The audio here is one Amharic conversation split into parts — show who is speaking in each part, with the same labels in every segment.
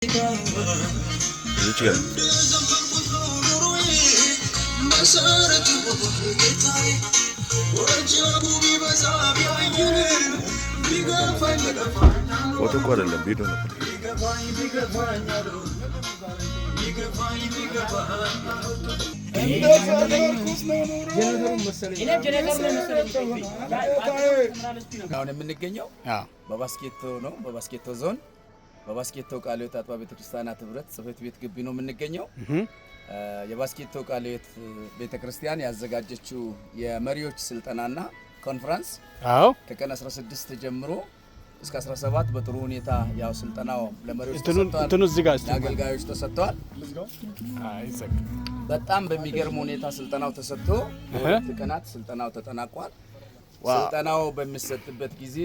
Speaker 1: እዚች ጋር ፎቶ እኮ አይደለም ቪዲዮ ነው።
Speaker 2: አሁን የምንገኘው በባስኬቶ ነው። በባስኬቶ ዞን በባስኬቶ ቃለ ሕይወት አጥቢያ ቤተክርስቲያናት ህብረት ጽሕፈት ቤት ግቢ ነው የምንገኘው። የባስኬቶ ቃለ ሕይወት ቤተክርስቲያን ያዘጋጀችው የመሪዎች ስልጠናና ኮንፈረንስ ከቀን 16 ጀምሮ እስከ 17 በጥሩ ሁኔታ ያው ስልጠናው ለመሪዎች ተሰጥቷል፣ ለአገልጋዮች ተሰጥቷል። በጣም በሚገርም ሁኔታ ስልጠናው ተሰጥቶ በሁለት ቀናት ስልጠናው ተጠናቋል። ስልጠናው በሚሰጥበት ጊዜ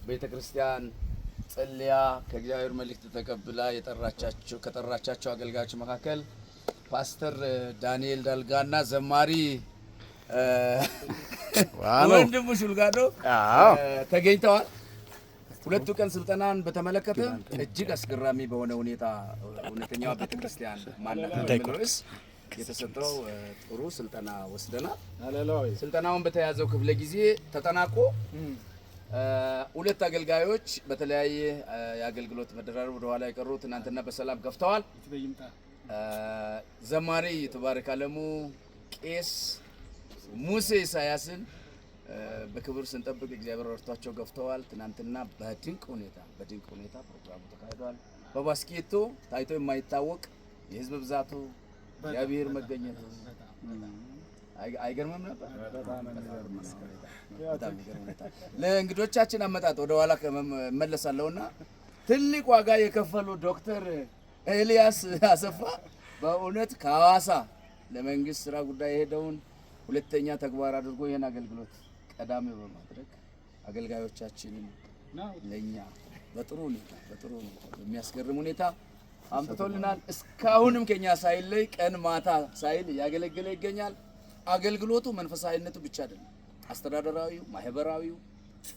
Speaker 2: ቤተክርስቲያን ጸልያ ከእግዚአብሔር መልእክት ተቀብላ ከጠራቻቸው አገልጋዮች መካከል ፓስተር ዳንኤል ዳልጋና ዘማሪ ወንድሙ ሹልጋዶ ተገኝተዋል። ሁለቱ ቀን ስልጠናን በተመለከተ እጅግ አስገራሚ በሆነ ሁኔታ እውነተኛዋ ቤተክርስቲያን ማንነት በሚል ርዕስ የተሰጠው ጥሩ ስልጠና ወስደናል። ስልጠናውን በተያዘው ክፍለ ጊዜ ተጠናቆ ሁለት አገልጋዮች በተለያየ የአገልግሎት መደራረብ ወደ ኋላ የቀሩት ትናንትና በሰላም ገፍተዋል። ዘማሪ የተባረከ አለሙ፣ ቄስ ሙሴ ኢሳያስን በክብር ስንጠብቅ እግዚአብሔር ረድቷቸው ገፍተዋል። ትናንትና በድንቅ ሁኔታ ፕሮግራሙ ተካሂዷል። በባስኬቶ ታይቶ የማይታወቅ የህዝብ ብዛቱ እግዚአብሔር መገኘት አይገርምም ነበር? በጣም ለእንግዶቻችን አመጣጥ ወደ ኋላ መለሳለሁና ትልቅ ዋጋ የከፈሉ ዶክተር ኤልያስ አሰፋ በእውነት ከሐዋሳ ለመንግስት ስራ ጉዳይ የሄደውን ሁለተኛ ተግባር አድርጎ ይሄን አገልግሎት ቀዳሚ በማድረግ አገልጋዮቻችንን ለኛ በጥሩ ሁኔታ በሚያስገርም ሁኔታ አምጥቶልናል። እስካሁንም ከኛ ሳይለይ ቀን ማታ ሳይል ያገለገለ ይገኛል። አገልግሎቱ መንፈሳዊነቱ ብቻ አይደለም፣ አስተዳደራዊው፣ ማህበራዊው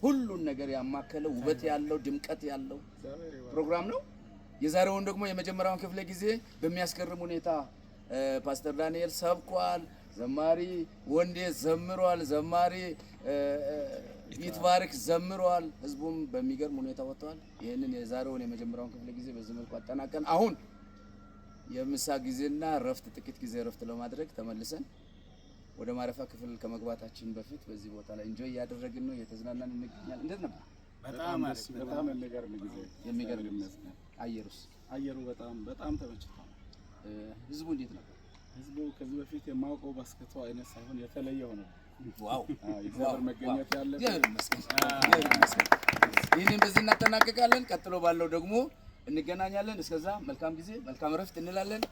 Speaker 2: ሁሉን ነገር ያማከለ ውበት ያለው ድምቀት ያለው ፕሮግራም ነው። የዛሬውን ደግሞ የመጀመሪያውን ክፍለ ጊዜ በሚያስገርም ሁኔታ ፓስተር ዳንኤል ሰብኳል። ዘማሪ ወንዴ ዘምሯል። ዘማሪ ይትባረክ ዘምሯል። ህዝቡም በሚገርም ሁኔታ ወጥቷል። ይሄንን የዛሬውን የመጀመሪያውን ክፍለ ጊዜ በዚህ መልኩ አጠናቀን አሁን የምሳ ጊዜና ረፍት ጥቂት ጊዜ ረፍት ለማድረግ ተመልሰን ወደ ማረፊያ ክፍል ከመግባታችን በፊት በዚህ ቦታ ላይ ኢንጆይ እያደረግን ነው፣ እየተዝናናን እንገኛለን። እንዴት ነበር?
Speaker 3: በጣም የሚገርም ጊዜ። አየሩ በጣም ተመችቷል።
Speaker 2: ህዝቡ እንዴት ነበር?
Speaker 3: ህዝቡ ከዚህ በፊት የማውቀው ባስኬቶ አይነት ሳይሆን የተለየ ሆነ። ዋው! እግዚአብሔር መገኘት ያለበት
Speaker 2: ይህንን በዚህ እናጠናቀቃለን። ቀጥሎ ባለው ደግሞ እንገናኛለን። እስከዛ መልካም ጊዜ፣ መልካም ረፍት እንላለን።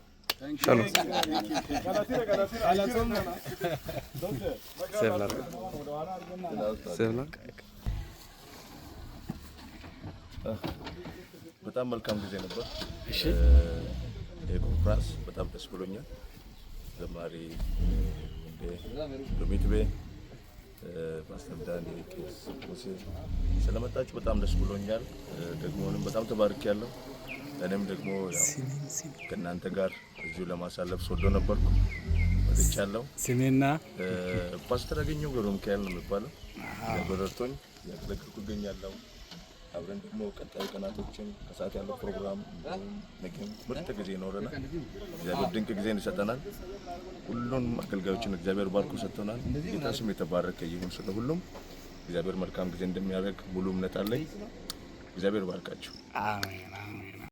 Speaker 1: በጣም መልካም ጊዜ ነበር። የኮንፍራንስ በጣም ደስ ብሎኛል። ዘማሪ ዶሚትቤ፣ ፓስተር ዳንኤል፣ ቄስ ሙሴ ስለመጣችሁ በጣም ደስ ብሎኛል። ደግሞንም በጣም ተባርኬያለሁ። እኔም ደግሞ ከእናንተ ጋር እዚሁ ለማሳለፍ ሶዶ ነበርኩ መጥቻለሁ።
Speaker 3: ስሜና
Speaker 1: ፓስተር አገኘሁ ገብረ ሚካኤል ነው የሚባለው። በረድቶኝ ያገለግልኩ እገኛለሁ። አብረን ደግሞ ቀጣይ ቀናቶችን ከሰዓት ያለው ፕሮግራም ነገም ምርጥ ጊዜ ይኖረናል። እግዚአብሔር ድንቅ ጊዜን ይሰጠናል። ሁሉንም አገልጋዮችን እግዚአብሔር ባርኮ ሰጥቶናል። ጌታ ስም የተባረከ ይሁን። ስለ ሁሉም እግዚአብሔር መልካም ጊዜ እንደሚያደርግ ሙሉ እምነት አለኝ። እግዚአብሔር ባርካችሁ። አሜን።